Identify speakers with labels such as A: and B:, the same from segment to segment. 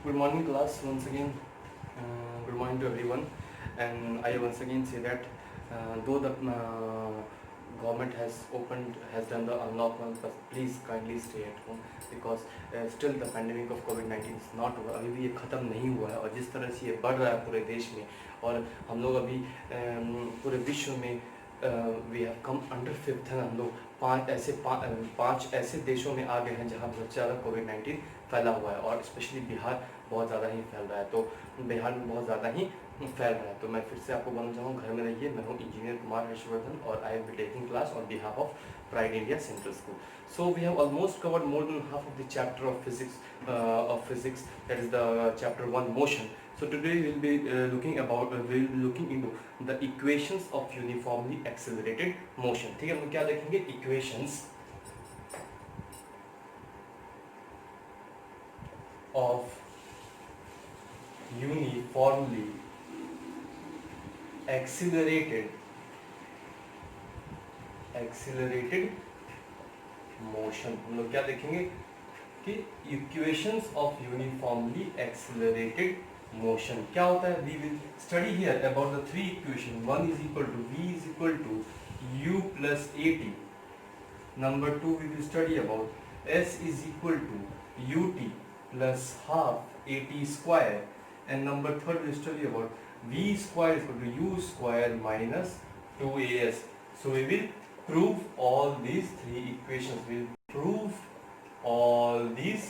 A: Good morning, class. Once again, good morning to everyone. And I once again say that though the government has done the unlock one, but please kindly stay at home because still the pandemic of COVID-19 is not over. अभी भी ये ख़त्म नहीं हुआ है और जिस तरह से ये बढ़ रहा है पूरे देश में और हम लोग अभी पूरे विश्व में we have come under fifth है। हम लोग पाँच ऐसे देशों में आ गए हैं जहाँ बहुत ज़्यादा कोविड-19 फैला हुआ है और स्पेशली बिहार बहुत ज़्यादा ही फैल रहा है। तो बिहार में बहुत ज़्यादा ही फैल रहा है। तो मैं फिर से आपको बोलना चाहूँगा, घर में रहिए। मैं हूँ इंजीनियर कुमार हर्षवर्धन और I am taking class on behalf of pride India central school. So we have almost covered more than half of the chapter of physics, that is the chapter 1 motion. So today we will be looking into the equations of uniformly accelerated motion. ठीक है, हम क्या देखेंगे? Equations of uniformly accelerated motion. हम लोग क्या देखेंगे कि equations of uniformly accelerated motion क्या होता है. We will study here about the three equation. One is equal to v is equal to u plus at. Number two we will study about s is equal to ut plus half at square. And number third we study about v square is equal to u square minus 2as. So we will prove all these three equations. We will prove all these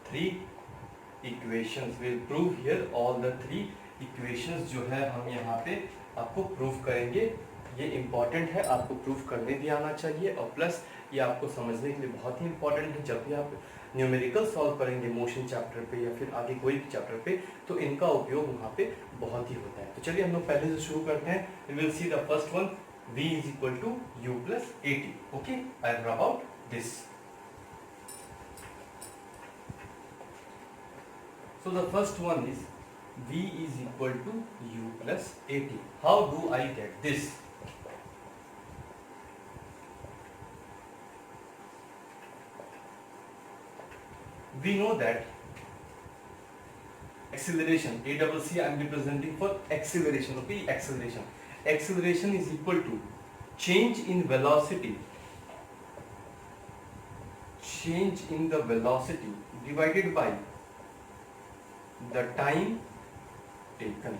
A: three equations. We will prove here all the three equations जो है हम यहाँ पे आपको prove करेंगे. ये important है, आपको प्रूव करने भी आना चाहिए और प्लस ये आपको समझने के लिए बहुत ही इम्पॉर्टेंट है. जब भी आप न्यूमेरिकल सॉल्व करेंगे मोशन चैप्टर पे या फिर आगे कोई भी चैप्टर पे तो इनका उपयोग वहाँ पे बहुत ही होता है. तो चलिए हम लोग पहले से शुरू करते हैं. We will see the first one. v is equal to u plus at. Okay, I will rub out this. So the first one is v is equal to u plus at. How do I get this? We know that acceleration, ACC I am representing for acceleration. Okay, acceleration is equal to change in velocity divided by the time taken.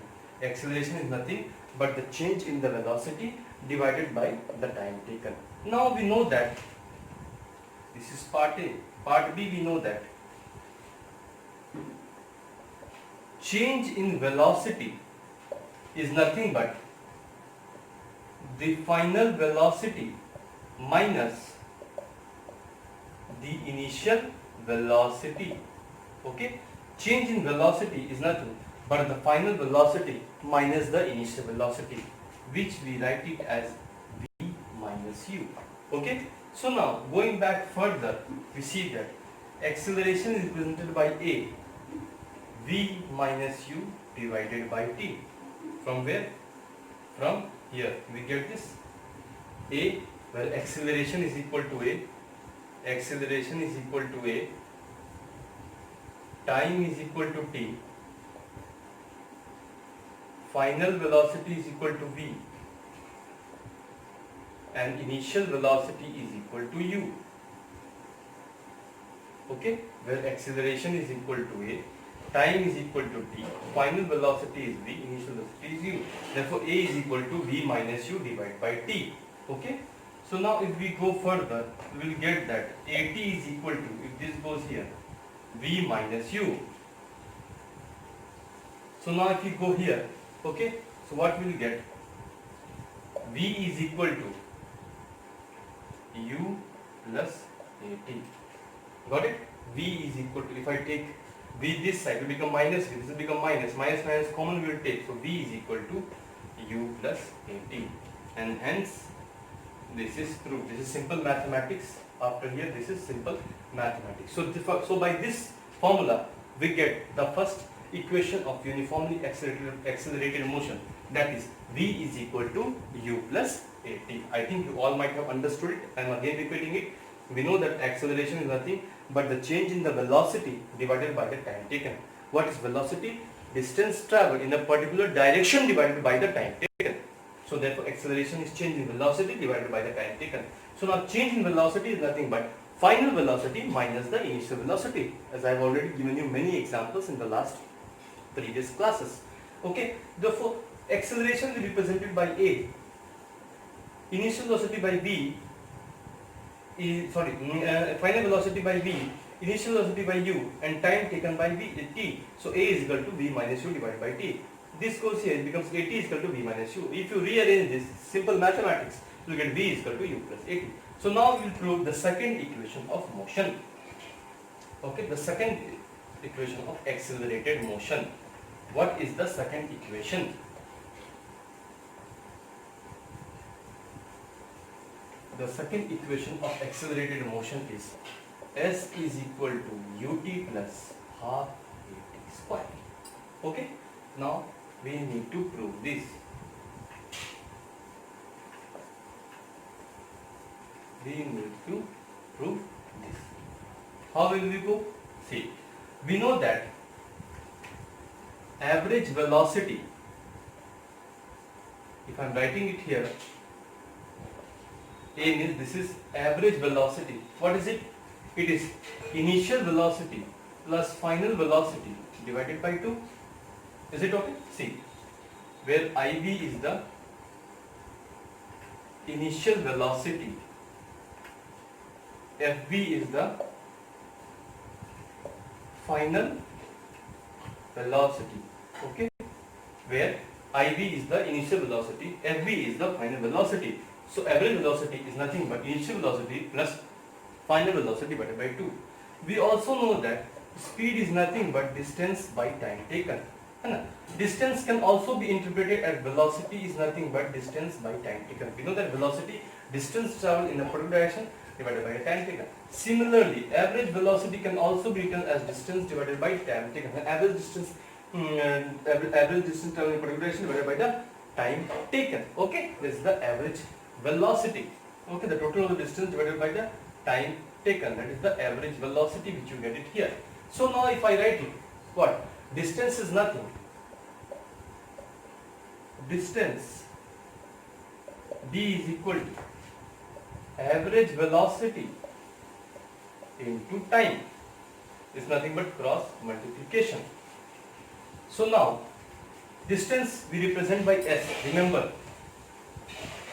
A: Acceleration is nothing but the change in the velocity divided by the time taken. Now we know that this is part A. Part B, we know that change in velocity is nothing but the final velocity minus the initial velocity. Okay, change in velocity is nothing but the final velocity minus the initial velocity, which we write it as v minus u. Okay, so now going back further, we see that acceleration is represented by a, v minus u divided by t. From where? From here we get this a, where acceleration is equal to a, time is equal to t, final velocity is equal to v, and initial velocity is equal to u. Okay, where acceleration is equal to a, time is equal to t, final velocity is v, initial velocity is u. Therefore a is equal to v minus u divided by t. Okay, so now if we go further, we will get that at is equal to, if this goes here, v minus u. So now if we go here, okay, so what we will get? V is equal to u plus at. Got it? V is equal to, if I take v this side, will become minus v, this will become minus common we will take. So v is equal to u plus at, and hence this is proved. This is simple mathematics. After here, this is simple mathematics. So by this formula we get the first equation of uniformly accelerated motion, that is v is equal to u plus at. I think you all might have understood it. I am again repeating it. We know that acceleration is nothing but the change in the velocity divided by the time taken. What is velocity? Distance traveled in a particular direction divided by the time taken. So therefore acceleration is change in velocity divided by the time taken. So now change in velocity is nothing but final velocity minus the initial velocity, as I have already given you many examples in the last previous classes. Okay, therefore acceleration is represented by A, initial velocity by V, final velocity by V, initial velocity by U, and time taken by T. So A is equal to V minus U divided by T. This goes here, it becomes AT is equal to V minus U. If you rearrange this, simple mathematics, you will get V is equal to U plus AT. So now we will prove the second equation of motion. Okay, the second equation of accelerated motion. What is the second equation? The second equation of accelerated motion is S is equal to ut plus half at square. Okay, now we need to prove this. We need to prove this. How will we prove? See, we know that average velocity, if I am writing it here, A means this is average velocity. What is it? It is initial velocity plus final velocity divided by 2. Is it okay? See, where IV is the initial velocity, FV is the final velocity. Okay, where IV is the initial velocity, FV is the final velocity. So average velocity is nothing but initial velocity plus final velocity divided by 2. We also know that speed is nothing but distance by time taken. Distance can also be interpreted as velocity is nothing but distance by time taken. We know that velocity, distance traveled in a particular direction divided by the time taken. Similarly, average velocity can also be written as distance divided by time taken. Average distance traveled in a particular direction divided by the time taken. Okay, this is the average velocity. Okay, the total of the distance divided by the time taken, that is the average velocity which you get it here. So now if I write it, what? Distance is nothing. Distance D is equal to average velocity into time, is nothing but cross multiplication. So now distance we represent by S. Remember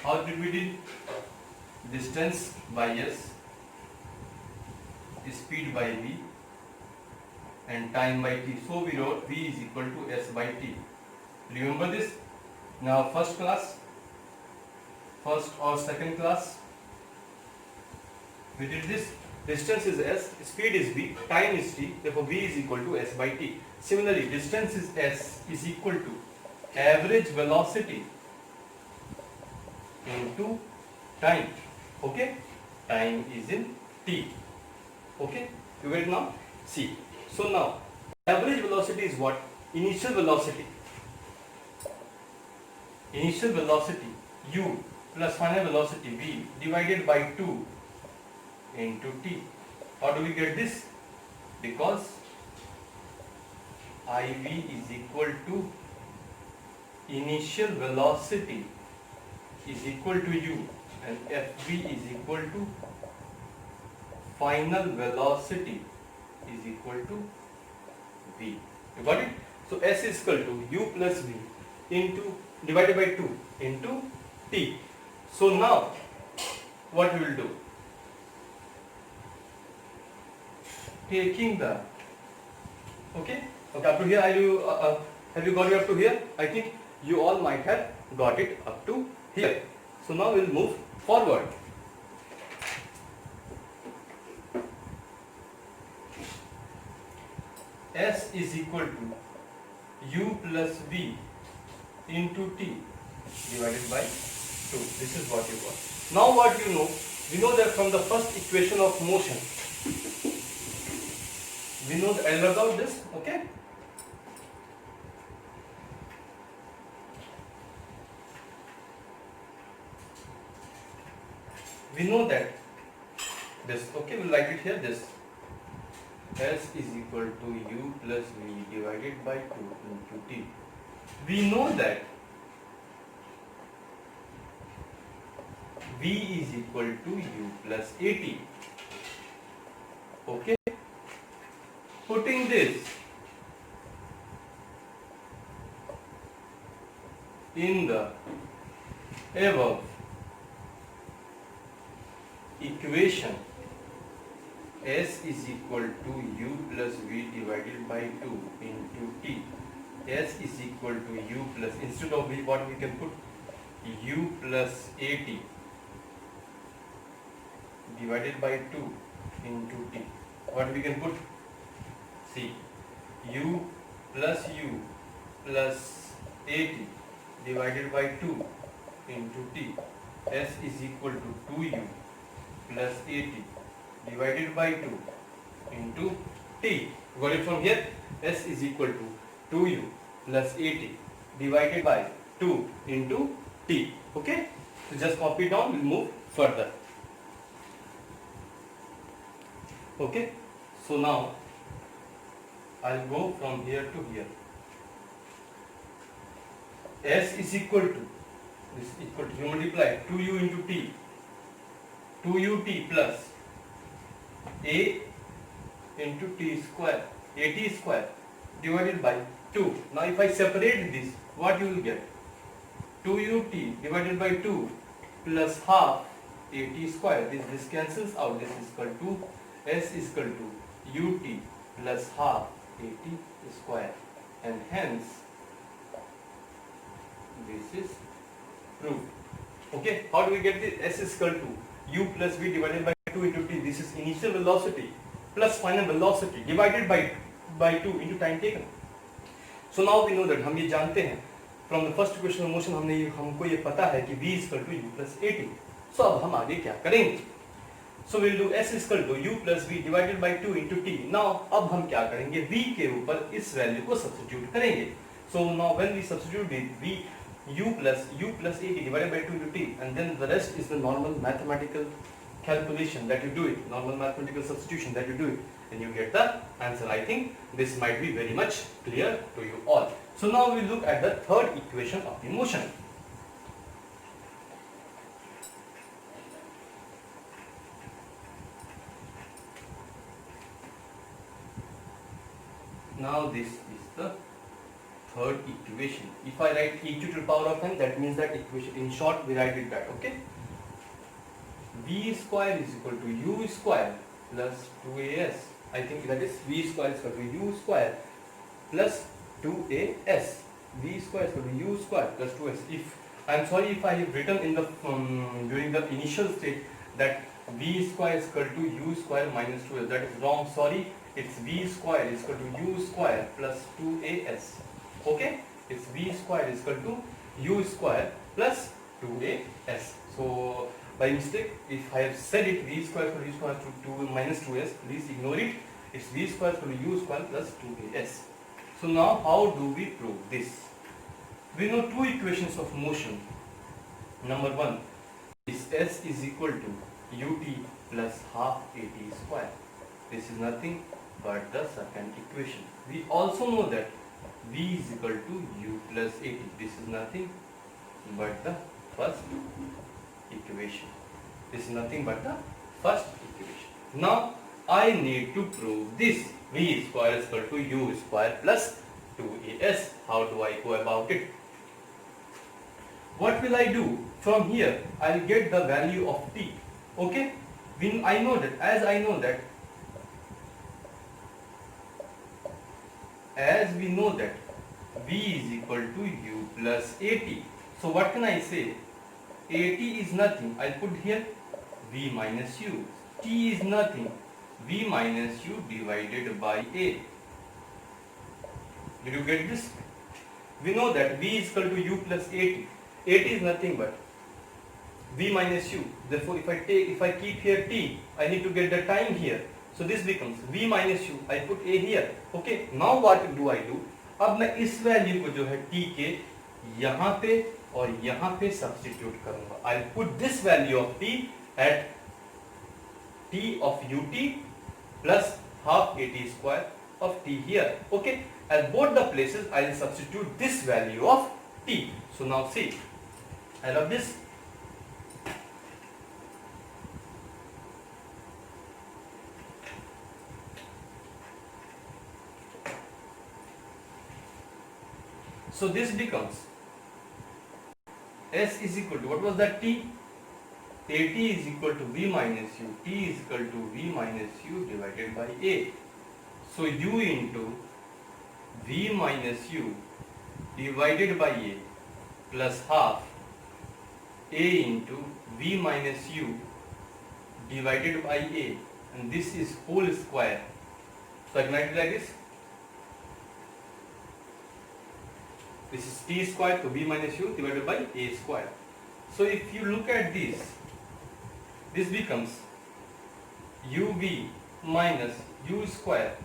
A: how did we did? Distance by S, speed by V, and time by T. So we wrote V is equal to S by T. Remember this? Now first or second class, we did this. Distance is S, speed is V, time is T, therefore V is equal to S by T. Similarly, distance is S is equal to average velocity into time. Okay, time is in T. Okay, you get it now? See, so now average velocity is what? Initial velocity. Initial velocity U plus final velocity V divided by 2 into T. How do we get this? Because IV is equal to initial velocity is equal to U and FV is equal to final velocity is equal to V. You got it? So S is equal to U plus V into divided by 2 into T. So now what we will do? Taking the okay up to here, have you got it up to here? I think you all might have got it up to here. So now we will move forward. S is equal to U plus V into T divided by 2. This is what you got. Now what you know? We know that from the first equation of motion, we know the I'll work out this, okay? We know that this, okay, we'll write it here, this. S is equal to u plus v divided by 2 into t. We know that v is equal to u plus at. Okay, putting this in the above equation, S is equal to u plus v divided by 2 into t. S is equal to u plus, instead of v, what we can put? U plus at divided by 2 into t. What we can put? See, u plus at divided by 2 into t. S is equal to 2u plus at divided by 2 into t. Got it from here? S is equal to 2u plus at divided by 2 into t. Okay, so just copy down, we'll move further. Okay, so now I'll go from here to here. S is equal to, this equal to, you multiply 2u into t, 2ut plus a into t square, at square divided by 2. Now if I separate this, what you will get? 2ut divided by 2 plus half at square. This cancels out. This is equal to, S is equal to ut plus half at square, and hence this is proved. Okay, how do we get this? S is equal to u plus v divided by 2 into t. This is initial velocity plus final velocity divided by 2 into time taken. So now we know that, हम ये जानते हैं from the first equation of motion, हमको ये पता है कि v is equal to u plus at. So अब हम आगे क्या करेंगे? So we'll do S is equal to u plus v divided by 2 into t. Now अब हम क्या करेंगे? v के ऊपर इस वैल्यू को सब्स्टिट्यूट करेंगे. So now when we substitute it, v u plus at divided by 2 into t, and then the rest is the normal mathematical calculation that you do it, normal mathematical substitution that you do it, and you get the answer. I think this might be very much clear to you all. So now we look at the third equation of the motion. Now this is the third equation. If I write e to the power of n, that means that equation, in short we write it that, okay? V square is equal to u square plus 2as. I think that is v square is equal to u square plus 2as. V square is equal to u square plus 2s. If I am sorry if I have written in the during the initial state that v square is equal to u square minus 2s, that is wrong. Sorry, it's v square is equal to u square plus 2as. Okay, it's v square is equal to u square plus 2as. So by mistake, if I have said it v square for u square to 2 minus 2s, please ignore it. It's v square for u square plus 2as. So now how do we prove this? We know two equations of motion. Number one is S is equal to ut plus half at square. This is nothing but the second equation. We also know that v is equal to u plus at. This is nothing but the first equation. This is nothing but the first equation. Now I need to prove this. V square is equal to u square plus 2as. How do I go about it? What will I do? From here I'll get the value of t. Okay, I know that, as we know that v is equal to u plus at. So what can I say? At is nothing, I'll put here v minus u. T is nothing, v minus u divided by a. Did you get this? We know that v is equal to u plus at. At is nothing but v minus u. Therefore if I keep here t, I need to get the time here. So this becomes v minus u. I put a here. Okay. Now what do I do? अब मैं इस value को जो है t के यहाँ पे और यहाँ पे सब्स्टिट्यूट करूंगा. I'll put this value of t at t of ut plus half at square of t here. Okay, at both the places I will substitute this value of t. So now see, I love this. So this becomes S is equal to, what was that t? At is equal to v minus u, t is equal to v minus u divided by a. So u into v minus u divided by a plus half a into v minus u divided by a, and this is whole square. So I can write it like this. This is t square to v minus u divided by a square. So if you look at this becomes uv minus u square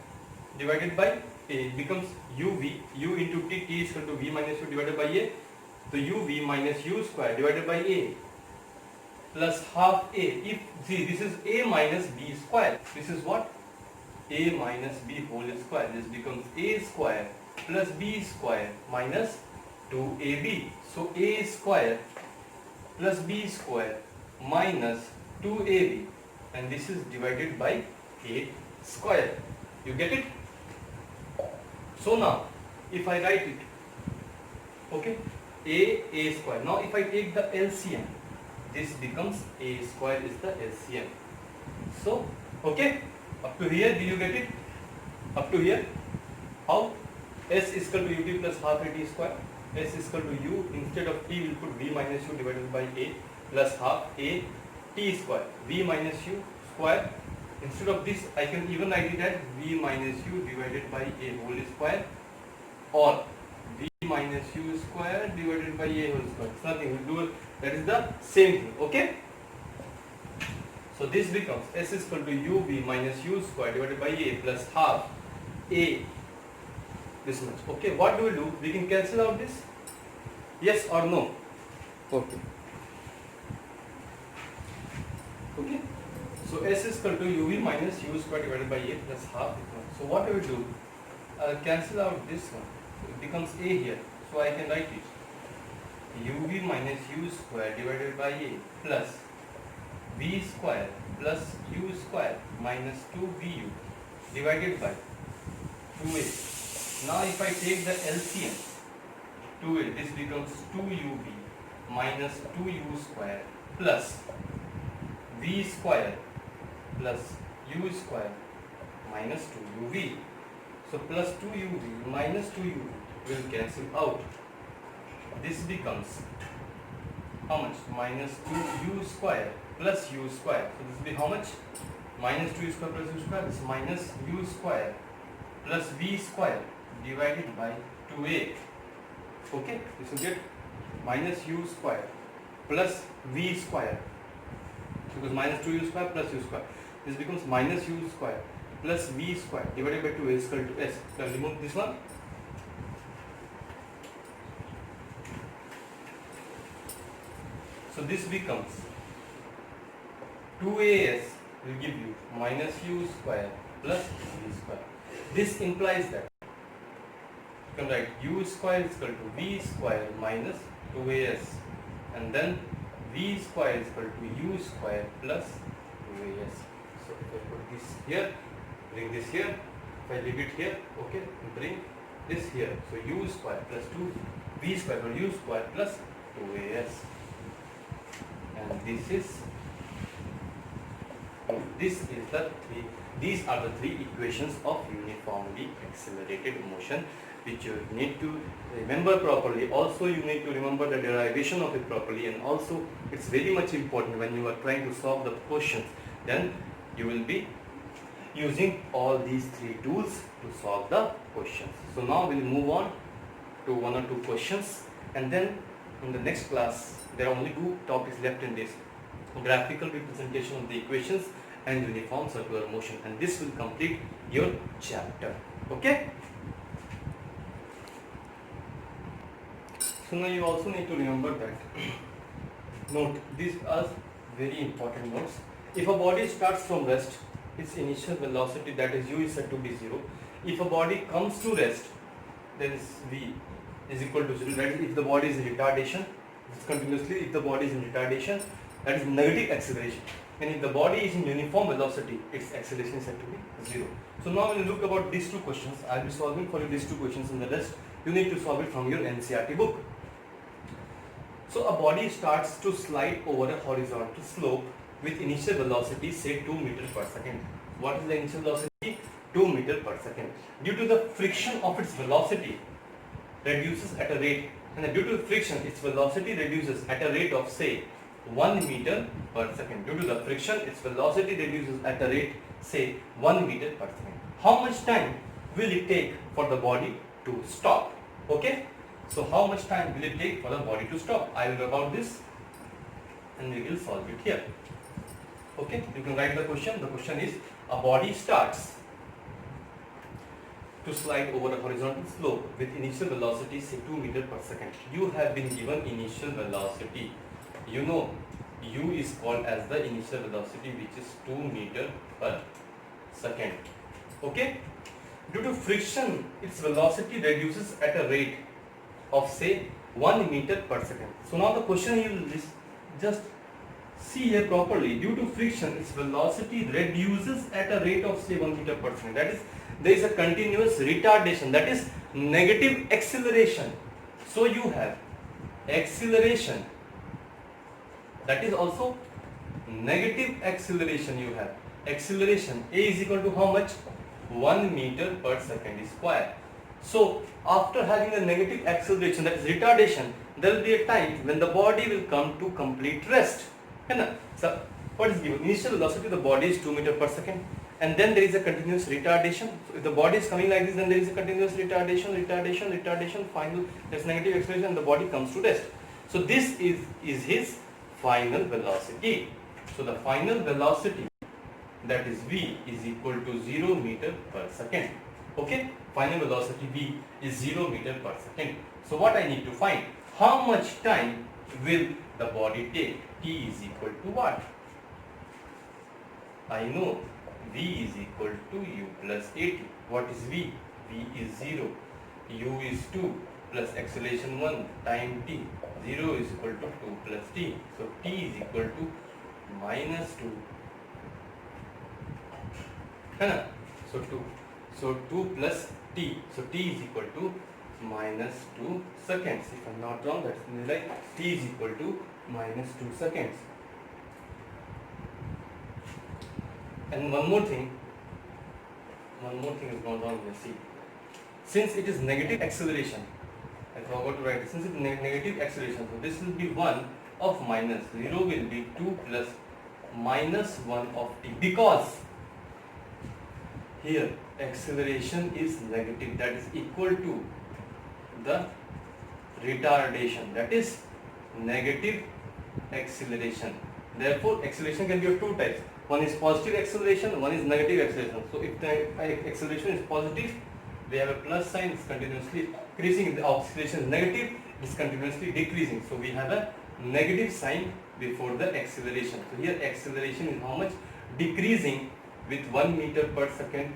A: divided by a, becomes uv, u into t, t is equal to v minus u divided by a. So uv minus u square divided by a plus half a. If see, this is a minus b square. This is what? A minus b whole square. This becomes a square plus b square minus 2ab. So a square plus b square minus 2ab, and this is divided by a square. You get it? So now if I write it, okay, a square. Now if I take the LCM, this becomes a square is the LCM. So okay, up to here, did you get it? Up to here, how? S is equal to ut plus half at square. S is equal to u, instead of t we'll put v minus u divided by a plus half a t square, v minus u square. Instead of this I can even write it as v minus u divided by a whole square, or v minus u square divided by a whole square. It's nothing, we'll do it. That is the same thing. Okay, so this becomes S is equal to uv minus u square divided by a plus half a, this much. Okay, what do we do? We can cancel out this, yes or no? Okay, okay, so S is equal to uv minus u square divided by a plus half. So what do we do? Cancel out this one, so it becomes a here. So I can write it uv minus u square divided by a plus v square plus u square minus 2vu divided by 2a. Now if I take the LCM, 2a, this becomes 2uv minus 2u square plus v square plus u square minus 2uv. So plus 2uv minus 2uv will cancel out. This becomes how much? Minus 2u square plus u square. So this will be how much? Minus 2u square plus u square. This is minus u square plus v square divided by 2a. Okay, this will get minus u square plus v square, because minus 2u square plus u square. This becomes minus u square plus v square divided by 2a is equal to s. Now remove this one. So this becomes 2as will give you minus u square plus v square. This implies that you can write u square is equal to v square minus 2as, and then v square is equal to u square plus 2as. So if I put this here, bring this here, if I leave it here, okay, bring this here. So u square plus 2 v square or u square plus 2as, and these are the three equations of uniformly accelerated motion, which you need to remember properly. Also you need to remember the derivation of it properly, and also it's very much important when you are trying to solve the questions, then you will be using all these three tools to solve the questions. So now we'll move on to one or two questions, and then in the next class there are only two topics left in this: graphical representation of the equations and uniform circular motion, and this will complete your chapter. Okay, so now you also need to remember that note, these are very important notes. If a body starts from rest, its initial velocity, that is u, is said to be 0. If a body comes to rest, then v is equal to 0. That is, if the body is in retardation, it's continuously. If the body is in retardation, that is negative acceleration. And if the body is in uniform velocity, its acceleration is said to be 0. So now when you look about these two questions, I will be solving for you these two questions, and the rest you need to solve it from your NCERT book. So a body starts to slide over a horizontal slope with initial velocity say 2 meters per second. What is the initial velocity? 2 meters per second. Due to the friction of its velocity reduces at a rate, and due to the friction its velocity reduces at a rate of say 1 meter per second. Due to the friction its velocity reduces at a rate say 1 meter per second. How much time will it take for the body to stop? Okay, so how much time will it take for the body to stop? I will rub out this and we will solve it here. Okay, you can write the question. The question is, a body starts to slide over a horizontal slope with initial velocity say 2 meters per second. You have been given initial velocity. You know u is called as the initial velocity, which is 2 meters per second. Okay, due to friction its velocity reduces at a rate of say 1 meter per second. So now the question is, just see here properly. Due to friction its velocity reduces at a rate of say 1 meter per second. That is, there is a continuous retardation, that is negative acceleration. So you have acceleration, that is also negative acceleration. You have acceleration a is equal to how much? 1 meter per second square. So after having a negative acceleration, that is retardation, there will be a time when the body will come to complete rest. So what is given? Initial velocity of the body is 2 meters per second, and then there is a continuous retardation. So if the body is coming like this, then there is a continuous retardation, final, there is negative acceleration, and the body comes to rest. So this is his final velocity. So the final velocity, that is v, is equal to 0 meter per second. Okay, final velocity v is 0 meter per second. So what I need to find? How much time will the body take? T is equal to what? I know v is equal to u plus at. What is v? V is 0. U is 2 plus acceleration 1 time t. 0 is equal to 2 plus t. So t is equal to minus 2. So 2. So 2 plus t. So t is equal to minus 2 seconds. If I am not wrong, that's like t is equal to minus 2 seconds. And one more thing is not wrong here. See, since it is negative acceleration, I forgot to write it. Since it is negative acceleration, so this will be 1 of minus 0 will be 2 plus minus 1 of t, because here acceleration is negative, that is equal to the retardation, that is negative acceleration. Therefore acceleration can be of two types. One is positive acceleration, one is negative acceleration. So if the acceleration is positive, we have a plus sign, it's continuously increasing. If the acceleration is negative, it's continuously decreasing. So we have a negative sign before the acceleration. So here acceleration is how much? Decreasing with 1 meter per second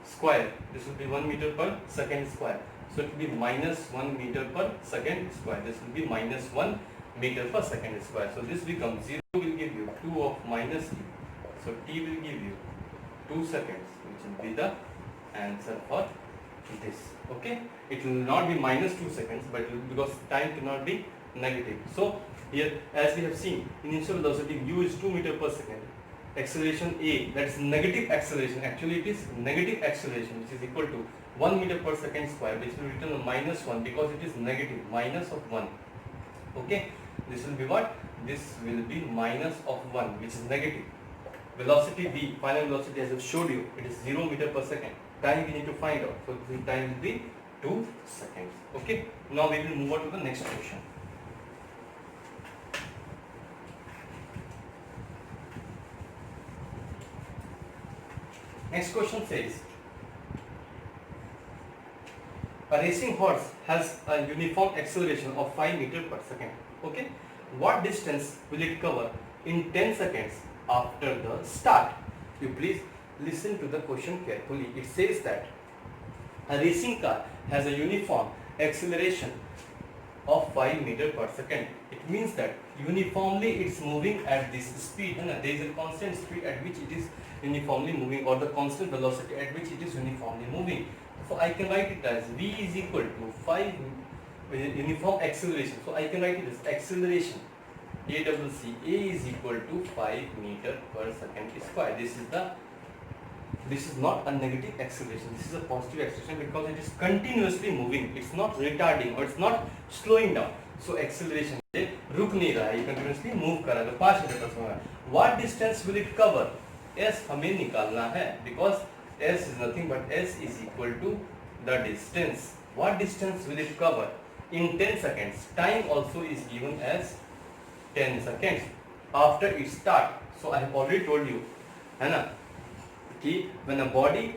A: square. This will be 1 meter per second square. So it will be minus 1 meter per second square. This will be minus 1 meter per second square. So this becomes 0 will give you 2 of minus t. So t will give you 2 seconds, which will be the answer for this. Okay, it will not be minus 2 seconds, but it will, because time cannot be negative. So here, as we have seen, initial velocity u is 2 meter per second. Acceleration a, that is negative acceleration. Actually it is negative acceleration, which is equal to 1 meter per second square, which will return a minus 1 because it is negative, minus of 1. Okay, this will be what? This will be minus of 1, which is negative. Velocity v, final velocity, as I showed you, it is 0 meter per second. Time we need to find out. So the time will be 2 seconds. Okay, now we will move on to the next question. Next question says, a racing horse has a uniform acceleration of 5 meters per second. Okay, what distance will it cover in 10 seconds after the start? You please listen to the question carefully. It says that a racing car has a uniform acceleration of 5 meter per second. It means that uniformly it's moving at this speed, and there is a constant speed at which it is uniformly moving, or the constant velocity at which it is uniformly moving. So I can write it as v is equal to 5 uniform acceleration. So I can write it as acceleration a is equal to 5 meter per second square. This is not a negative acceleration, this is a positive acceleration because it is continuously moving. It's not retarding or it's not slowing down. So acceleration रुक नहीं रहा है, ये continuously move कर रहा है. तो 5 metre पर second. What distance will it cover? S हमें निकालना है because S is nothing but S is equal to the distance. What distance will it cover? In 10 seconds. Time also is given as 10 seconds after it start. So I have already told you, है ना, कि when a body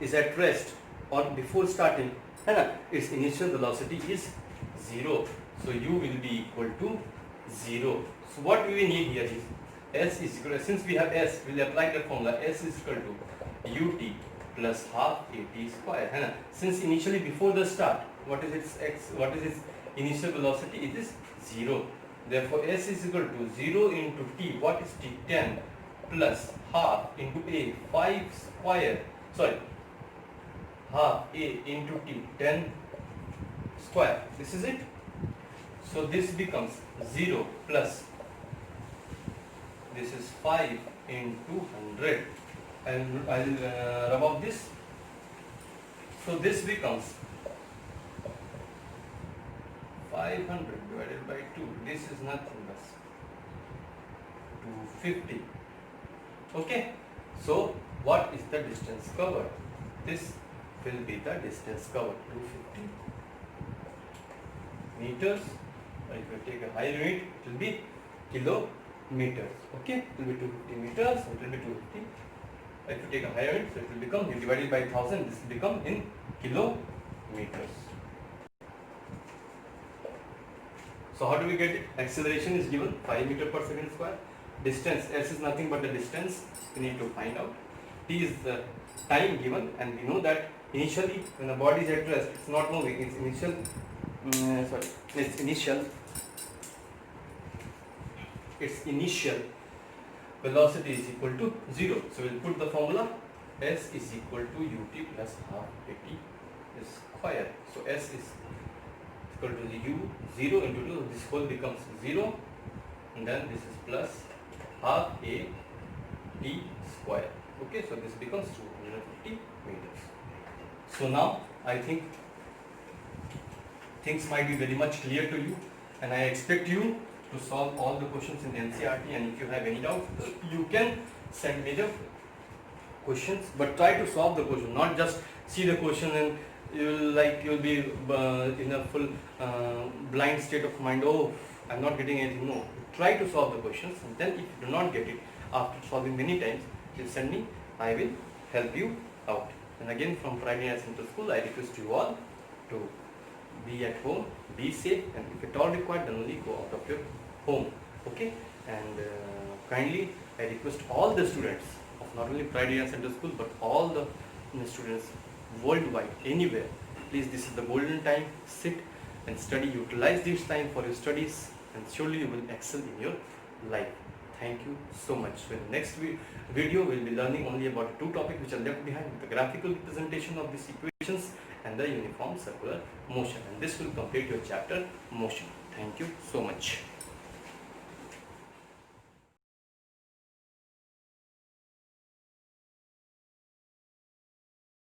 A: is at rest or before starting, है ना, its initial velocity is 0. So u will be equal to 0. So what we need here is S is equal to, since we have S, we will apply the formula S is equal to ut plus half at square, है ना. Since initially before the start, what is its initial velocity? It is 0. Therefore S is equal to 0 into t. What is t? 10 plus half into a 5 square. Sorry, half a into t 10 square. This is it. So this becomes 0 plus this is 5 into 100. And I'll rub off this. So this becomes 500 divided by 2. This is nothing but 250. Okay. So what is the distance covered? This will be the distance covered, 250 meters. If you take a higher unit, it will be kilometers. Okay, it will be 250 meters. It will be 250. If you take a higher unit, so it will become, you divide it by 1000. This will become in kilometers. So how do we get it? Acceleration is given 5 meter per second square. Distance, S is nothing but the distance we need to find out. T is the time given, and we know that initially when the body is at rest, it's not moving. Its initial velocity is equal to 0. So we'll put the formula S is equal to ut plus half at square. So S is equal to the u 0 into 2. This whole becomes 0, and then this is plus half a t square. Okay, so this becomes 250 meters. So now I think things might be very much clear to you, and I expect you to solve all the questions in NCERT. And if you have any doubt, you can send me the questions, but try to solve the question, not just see the question and you'll be in a full blind state of mind. Oh, I'm not getting anything. No, try to solve the questions, and then if you do not get it after solving many times, you send me. I will help you out. And again, from Pride Central School, I request you all to be at home, be safe, and if at all required, then only go out of your home. Okay, and kindly I request all the students of not only Pride Central School but all the students worldwide, anywhere, please, this is the golden time. Sit and study, utilize this time for your studies, and surely you will excel in your life. Thank you so much. So in the next video, we will be learning only about two topics which are left behind, the graphical representation of these equations and the uniform circular motion, and this will complete your chapter motion. Thank you so much.